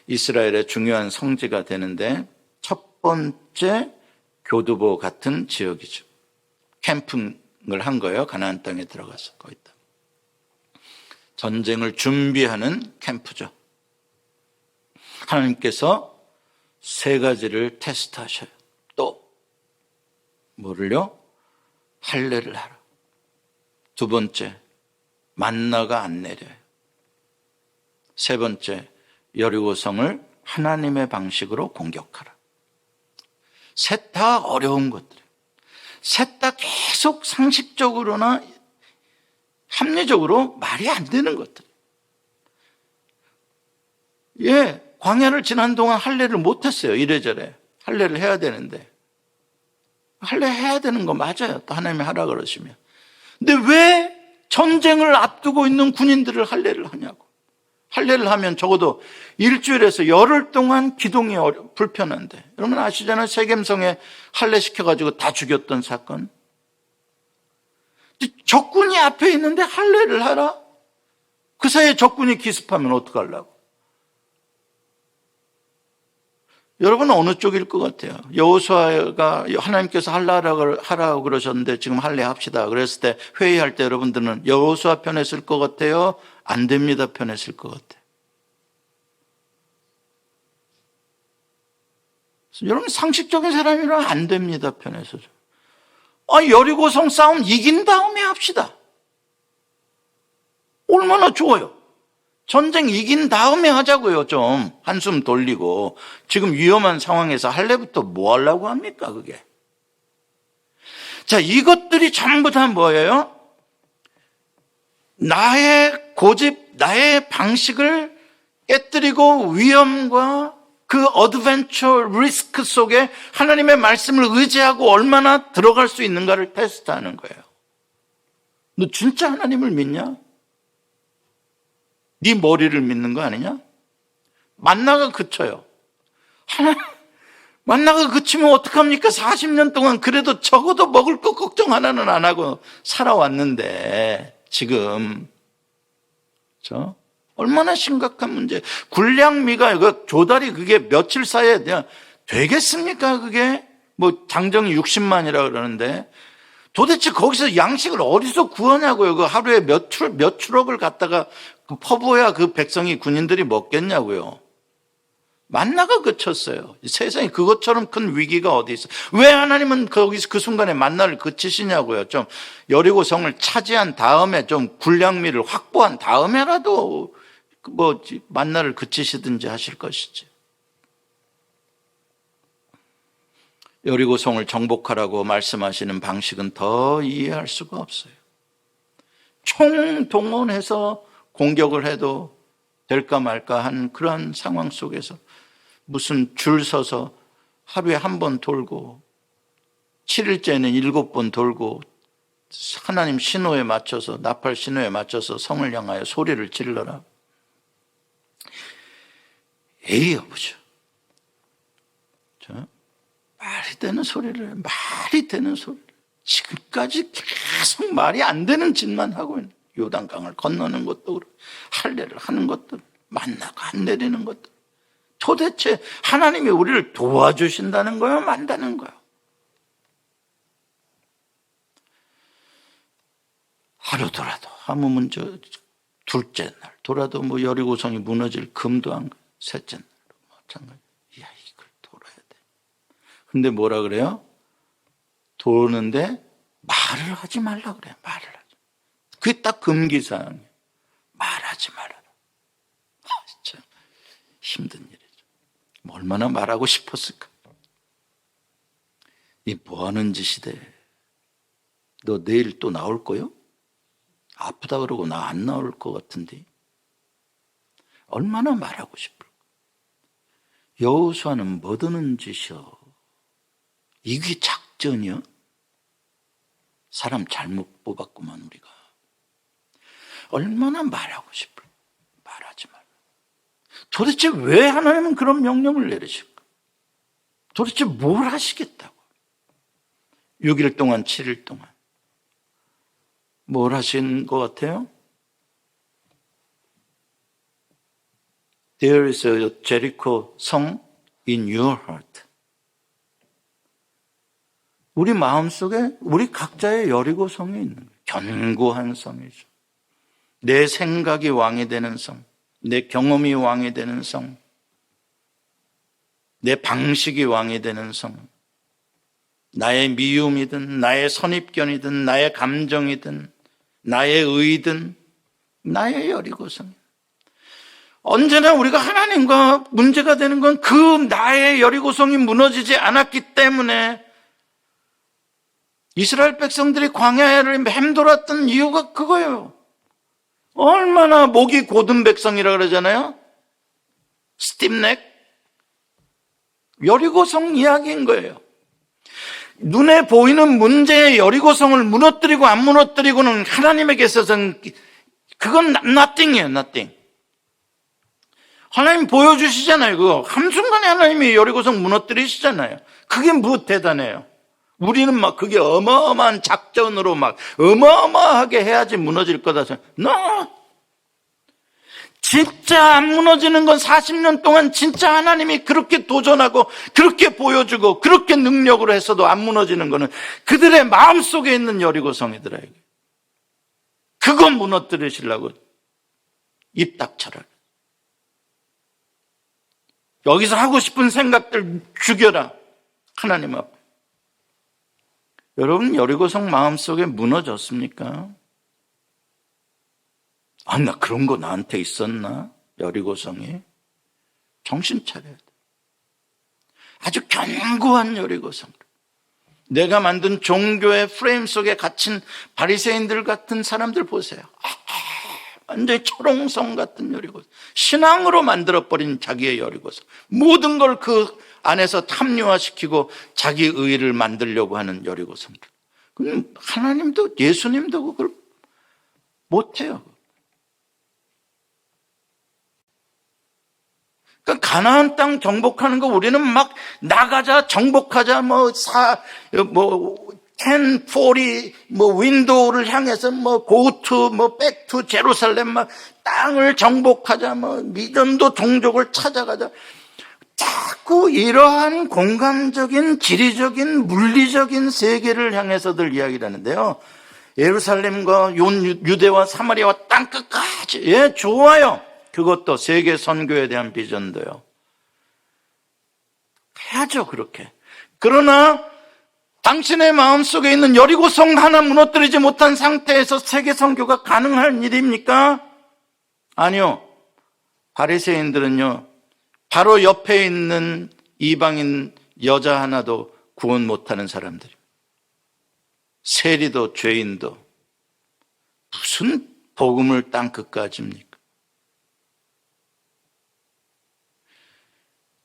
이스라엘의 중요한 성지가 되는데 첫 번째 교두보 같은 지역이죠. 캠핑을 한 거예요. 가나안 땅에 들어가서 거기다. 전쟁을 준비하는 캠프죠. 하나님께서 세 가지를 테스트하셔요. 또 뭐를요? 할례를 하라. 두 번째, 만나가 안 내려요. 세 번째, 여리고성을 하나님의 방식으로 공격하라. 셋 다 어려운 것들이에요. 셋 다 계속 상식적으로나 합리적으로 말이 안 되는 것들. 예, 광야를 지난 동안 할례를 못했어요. 이래저래 할례를 해야 되는데 할례 해야 되는 거 맞아요. 또 하나님이 하라 그러시면. 근데 왜 전쟁을 앞두고 있는 군인들을 할례를 하냐고. 할례를 하면 적어도 일주일에서 열흘 동안 기동이 불편한데. 여러분 아시잖아요. 세겜성에 할례 시켜가지고 다 죽였던 사건. 적군이 앞에 있는데 할례를 하라? 그 사이에 적군이 기습하면 어떡하려고? 여러분은 어느 쪽일 것 같아요? 여호수아가 하나님께서 하라고 그러셨는데 지금 할례 합시다. 그랬을 때 회의할 때 여러분들은 여호수아 편에 쓸 것 같아요? 안 됩니다 편에 쓸 것 같아요? 여러분 상식적인 사람이라면 안 됩니다 편에 서죠. 여리고성 싸움 이긴 다음에 합시다. 얼마나 좋아요. 전쟁 이긴 다음에 하자고요. 좀 한숨 돌리고. 지금 위험한 상황에서 할례부터 뭐 하려고 합니까 그게? 자, 이것들이 전부 다 뭐예요? 나의 고집, 나의 방식을 깨뜨리고 위험과 그 어드벤처 리스크 속에 하나님의 말씀을 의지하고 얼마나 들어갈 수 있는가를 테스트하는 거예요. 너 진짜 하나님을 믿냐? 네 머리를 믿는 거 아니냐? 만나가 그쳐요. 만나가 그치면 어떡합니까? 40년 동안 그래도 적어도 먹을 거 걱정 하나는 안 하고 살아왔는데 지금 얼마나 심각한 문제. 군량미가 조달이 그게 며칠 사이에 되겠습니까? 그게 뭐 장정이 60만이라 그러는데 도대체 거기서 양식을 어디서 구하냐고요. 그 하루에 몇 추럭을 갖다가 퍼부어야 그 백성이 군인들이 먹겠냐고요. 만나가 그쳤어요. 세상에 그것처럼 큰 위기가 어디 있어? 왜 하나님은 거기서 그 순간에 만나를 그치시냐고요. 좀 여리고성을 차지한 다음에 좀 군량미를 확보한 다음에라도 뭐 만나를 그치시든지 하실 것이지. 여리고성을 정복하라고 말씀하시는 방식은 더 이해할 수가 없어요. 총동원해서 공격을 해도 될까 말까 한 그런 상황 속에서 무슨 줄 서서 하루에 한 번 돌고 7일째는 7번 돌고 하나님 신호에 맞춰서 나팔 신호에 맞춰서 성을 향하여 소리를 질러라. 에이 여보죠. 말이 되는 소리를 말이 되는 소리를 지금까지 계속 말이 안 되는 짓만 하고 있는 요단강을 건너는 것도 그렇고 할례를 하는 것도 만나가 안 내리는 것도 도대체 하나님이 우리를 도와주신다는 거예요? 만다는 거예요? 하루 돌아도 아무 문제 둘째 날 돌아도 뭐 여리고성이 무너질 금도 안 가요. 셋째 날 마찬가지. 야 이걸 돌아야 돼. 근데 뭐라 그래요? 도는데 말을 하지 말라 그래요. 말을 하지. 그게 딱 금기사항이에요. 말하지 말아라. 참 힘든 일이죠. 얼마나 말하고 싶었을까? 이 뭐하는 짓이대. 너 내일 또 나올 거요? 아프다 그러고 나 안 나올 것 같은데. 얼마나 말하고 싶을까? 여호수아는 뭐 드는 짓이여? 이게 작전이요? 사람 잘못 뽑았구만 우리가. 얼마나 말하고 싶을까? 말하지 말라. 도대체 왜 하나님은 그런 명령을 내리실까? 도대체 뭘 하시겠다고? 6일 동안 7일 동안 뭘 하신 것 같아요? There is a Jericho song in your heart. 우리 마음속에 우리 각자의 여리고 성이 있는 거예요. 견고한 성이죠. 내 생각이 왕이 되는 성, 내 경험이 왕이 되는 성, 내 방식이 왕이 되는 성, 나의 미움이든 나의 선입견이든 나의 감정이든 나의 의든 나의 여리고성. 언제나 우리가 하나님과 문제가 되는 건 그 나의 여리고성이 무너지지 않았기 때문에 이스라엘 백성들이 광야를 맴돌았던 이유가 그거예요. 얼마나 목이 고든 백성이라 그러잖아요. 스팀넥. 여리고성 이야기인 거예요. 눈에 보이는 문제의 여리고성을 무너뜨리고 안 무너뜨리고는 하나님에게 있어서는 그건 nothing이에요. nothing. 하나님 보여주시잖아요. 그거 한순간에 하나님이 여리고성 무너뜨리시잖아요. 그게 뭐 대단해요. 우리는 막 그게 어마어마한 작전으로 막 어마어마하게 해야지 무너질 거다 생각. 진짜 안 무너지는 건 40년 동안 진짜 하나님이 그렇게 도전하고 그렇게 보여주고 그렇게 능력으로 했어도 안 무너지는 거는 그들의 마음속에 있는 여리고성이더라. 그거 무너뜨리시려고 입 닥쳐라. 여기서 하고 싶은 생각들 죽여라. 하나님 앞에. 여러분 여리고성 마음속에 무너졌습니까? 아, 나 그런 거 나한테 있었나? 여리고성이. 정신 차려야 돼. 아주 견고한 여리고성. 내가 만든 종교의 프레임 속에 갇힌 바리새인들 같은 사람들 보세요. 완전히 초롱성 같은 여리고성. 신앙으로 만들어버린 자기의 여리고성. 모든 걸 그 안에서 탐유화시키고 자기 의의를 만들려고 하는 여리고성들. 그럼 하나님도 예수님도 그걸 못해요. 그러니까 가나안 땅 정복하는 거 우리는 막 나가자 정복하자 1040 윈도우를 향해서 go to back to 제루살렘 막 땅을 정복하자 미전도 종족을 찾아가자. 자꾸 이러한 공간적인 지리적인 물리적인 세계를 향해서들 이야기를 하는데요. 예루살렘과 유대와 사마리아와 땅끝까지 예 좋아요. 그것도 세계 선교에 대한 비전도요. 해야죠 그렇게. 그러나 당신의 마음속에 있는 여리고성 하나 무너뜨리지 못한 상태에서 세계 선교가 가능한 일입니까? 아니요. 바리새인들은요. 바로 옆에 있는 이방인 여자 하나도 구원 못하는 사람들이에요. 세리도 죄인도 무슨 복음을 땅끝까지입니까?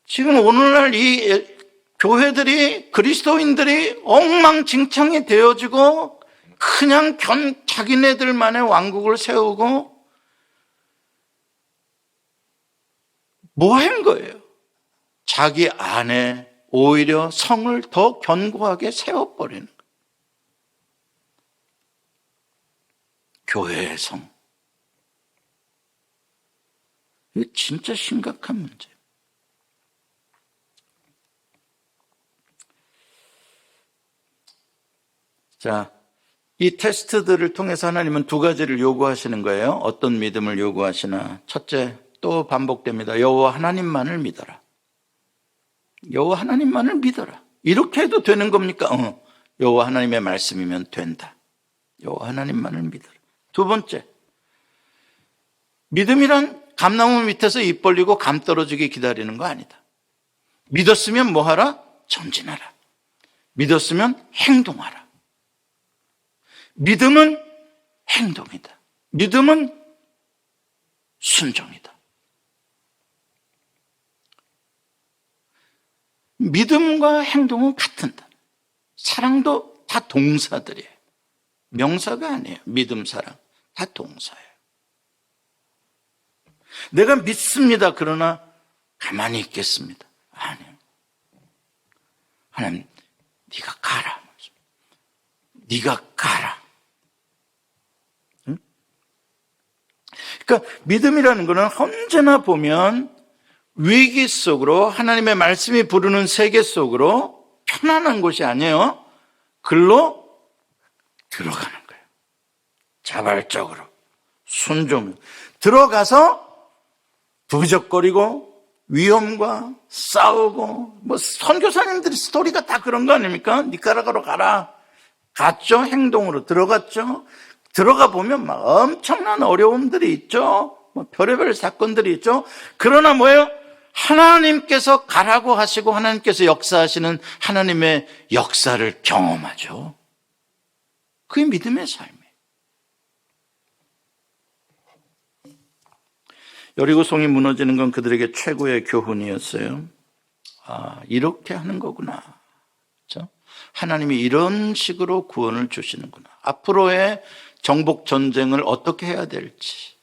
지금 오늘날 이 교회들이 그리스도인들이 엉망진창이 되어지고 그냥 자기네들만의 왕국을 세우고 뭐 한 거예요? 자기 안에 오히려 성을 더 견고하게 세워버리는 거예요. 교회의 성. 이거 진짜 심각한 문제예요. 자, 이 테스트들을 통해서 하나님은 두 가지를 요구하시는 거예요. 어떤 믿음을 요구하시나? 첫째, 또 반복됩니다. 여호와 하나님만을 믿어라. 여호와 하나님만을 믿어라. 이렇게 해도 되는 겁니까? 여호와 하나님의 말씀이면 된다. 여호와 하나님만을 믿어라. 두 번째, 믿음이란 감나무 밑에서 입 벌리고 감 떨어지게 기다리는 거 아니다. 믿었으면 뭐 하라? 전진하라. 믿었으면 행동하라. 믿음은 행동이다. 믿음은 순종이다. 믿음과 행동은 같은다. 사랑도 다 동사들이에요. 명사가 아니에요. 믿음, 사랑. 다 동사예요. 내가 믿습니다. 그러나 가만히 있겠습니다. 아니요. 하나님, 네가 가라. 네가 가라. 응? 그러니까 믿음이라는 것은 언제나 보면 위기 속으로 하나님의 말씀이 부르는 세계 속으로 편안한 곳이 아니에요. 글로 들어가는 거예요. 자발적으로 순종 들어가서 부적거리고 위험과 싸우고 선교사님들의 스토리가 다 그런 거 아닙니까? 니카라과로 가라. 갔죠. 행동으로 들어갔죠. 들어가 보면 막 엄청난 어려움들이 있죠. 별의별 사건들이 있죠. 그러나 뭐예요? 하나님께서 가라고 하시고 하나님께서 역사하시는 하나님의 역사를 경험하죠. 그게 믿음의 삶이에요. 여리고성이 무너지는 건 그들에게 최고의 교훈이었어요. 아, 이렇게 하는 거구나. 그렇죠? 하나님이 이런 식으로 구원을 주시는구나. 앞으로의 정복 전쟁을 어떻게 해야 될지.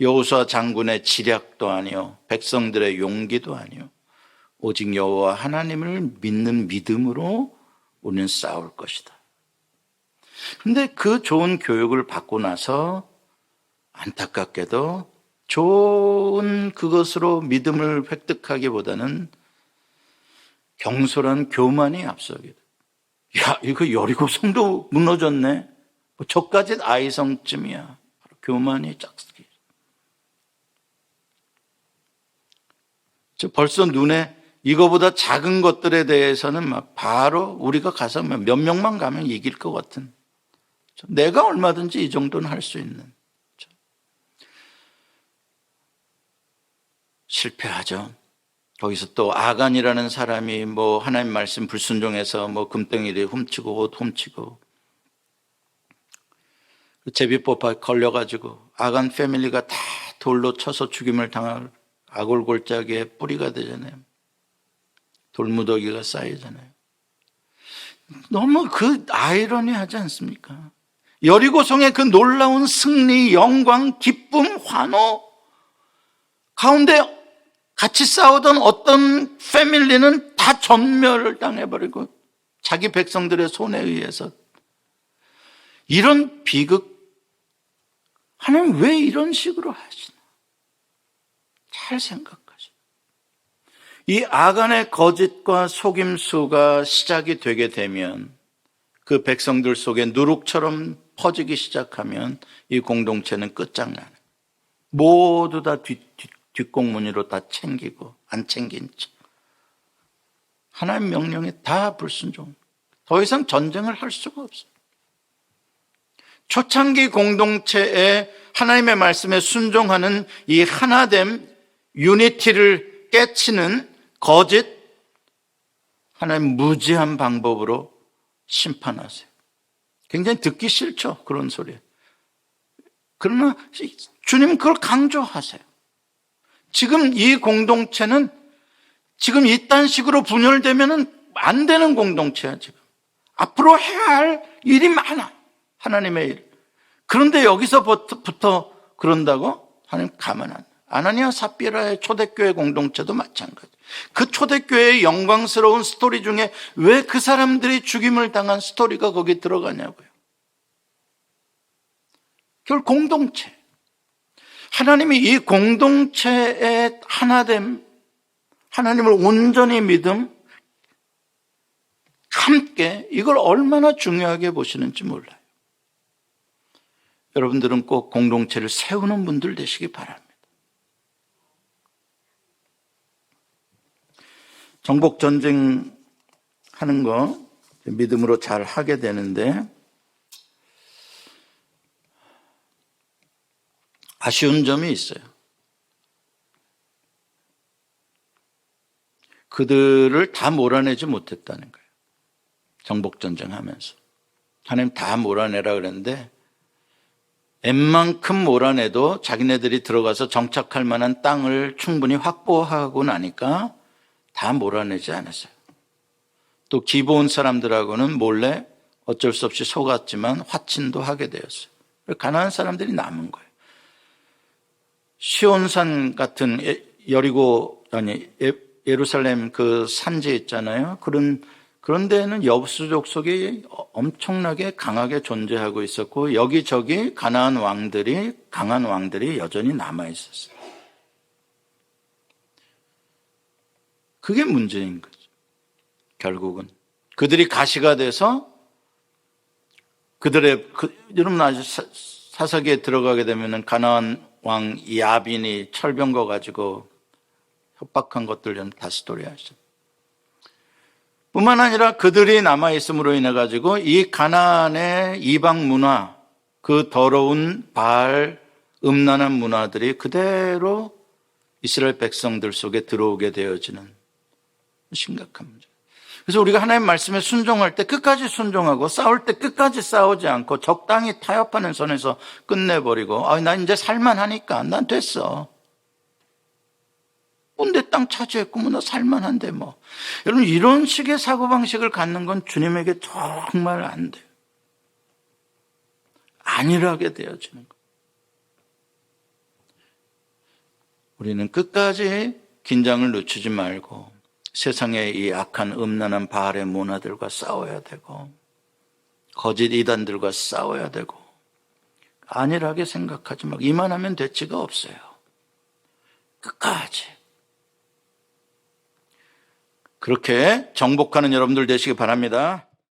여호수아 장군의 지략도 아니요 백성들의 용기도 아니요 오직 여호와 하나님을 믿는 믿음으로 우리는 싸울 것이다. 근데 그 좋은 교육을 받고 나서 안타깝게도 좋은 그것으로 믿음을 획득하기보다는 경솔한 교만이 앞서게 돼. 야, 이거 여리고성도 무너졌네. 저까지 아이성쯤이야. 교만이 짝쓰기. 벌써 눈에 이거보다 작은 것들에 대해서는 막 바로 우리가 가서 몇 명만 가면 이길 것 같은. 내가 얼마든지 이 정도는 할 수 있는. 실패하죠. 거기서 또 아간이라는 사람이 하나님 말씀 불순종해서 금덩이를 훔치고 옷 훔치고 제비뽑아 걸려가지고 아간 패밀리가 다 돌로 쳐서 죽임을 당할 아골골짜기에 뿌리가 되잖아요. 돌무더기가 쌓이잖아요. 너무 그 아이러니하지 않습니까? 여리고성의 그 놀라운 승리, 영광, 기쁨, 환호 가운데 같이 싸우던 어떤 패밀리는 다 전멸을 당해버리고 자기 백성들의 손에 의해서. 이런 비극, 하나님 왜 이런 식으로 하시나? 잘 생각하시오. 이 아간의 거짓과 속임수가 시작이 되게 되면 그 백성들 속에 누룩처럼 퍼지기 시작하면 이 공동체는 끝장나는. 모두 다 뒷공무니로 다 챙기고 안 챙긴 척. 하나님 명령에 다 불순종. 더 이상 전쟁을 할 수가 없어요. 초창기 공동체에 하나님의 말씀에 순종하는 이 하나됨, 유니티를 깨치는 거짓, 하나님 무지한 방법으로 심판하세요. 굉장히 듣기 싫죠, 그런 소리. 그러나 주님은 그걸 강조하세요. 지금 이 공동체는 지금 이딴 식으로 분열되면 안 되는 공동체야, 지금. 앞으로 해야 할 일이 많아. 하나님의 일. 그런데 여기서부터 그런다고? 하나님 가만 안 둬. 아나니아 삽비라의 초대교회 공동체도 마찬가지. 그 초대교회의 영광스러운 스토리 중에 왜 그 사람들이 죽임을 당한 스토리가 거기 들어가냐고요. 결국 공동체. 하나님이 이 공동체의 하나됨, 하나님을 온전히 믿음, 함께 이걸 얼마나 중요하게 보시는지 몰라요. 여러분들은 꼭 공동체를 세우는 분들 되시기 바랍니다. 정복전쟁 하는 거 믿음으로 잘 하게 되는데 아쉬운 점이 있어요. 그들을 다 몰아내지 못했다는 거예요. 정복전쟁 하면서. 하나님 다 몰아내라 그랬는데 웬만큼 몰아내도 자기네들이 들어가서 정착할 만한 땅을 충분히 확보하고 나니까 다 몰아내지 않았어요. 또 기브온 사람들하고는 몰래 어쩔 수 없이 속았지만 화친도 하게 되었어요. 가나안 사람들이 남은 거예요. 시온산 같은 예루살렘 그 산지 있잖아요. 그런 데는 여부수 족속이 엄청나게 강하게 존재하고 있었고 여기저기 강한 왕들이 여전히 남아 있었어요. 그게 문제인 거죠. 결국은 그들이 가시가 돼서 여러분 아주 사사기에 들어가게 되면은 가나안 왕 야빈이 철병거 가지고 협박한 것들 다 스토리 하시죠. 뿐만 아니라 그들이 남아있음으로 인해 가지고 이 가나안의 이방 문화, 그 더러운 바알, 음란한 문화들이 그대로 이스라엘 백성들 속에 들어오게 되어지는 심각한 문제. 그래서 우리가 하나님 말씀에 순종할 때 끝까지 순종하고 싸울 때 끝까지 싸우지 않고 적당히 타협하는 선에서 끝내버리고 난 이제 살만하니까 난 됐어. 내 땅 차지했고 나 살만한데 뭐. 여러분 이런 식의 사고방식을 갖는 건 주님에게 정말 안 돼요. 안일하게 되어지는 거. 우리는 끝까지 긴장을 늦추지 말고 세상의 이 악한 음란한 바알의 문화들과 싸워야 되고 거짓 이단들과 싸워야 되고 안일하게 생각하지 말고 이만하면 대치가 없어요. 끝까지. 그렇게 정복하는 여러분들 되시기 바랍니다.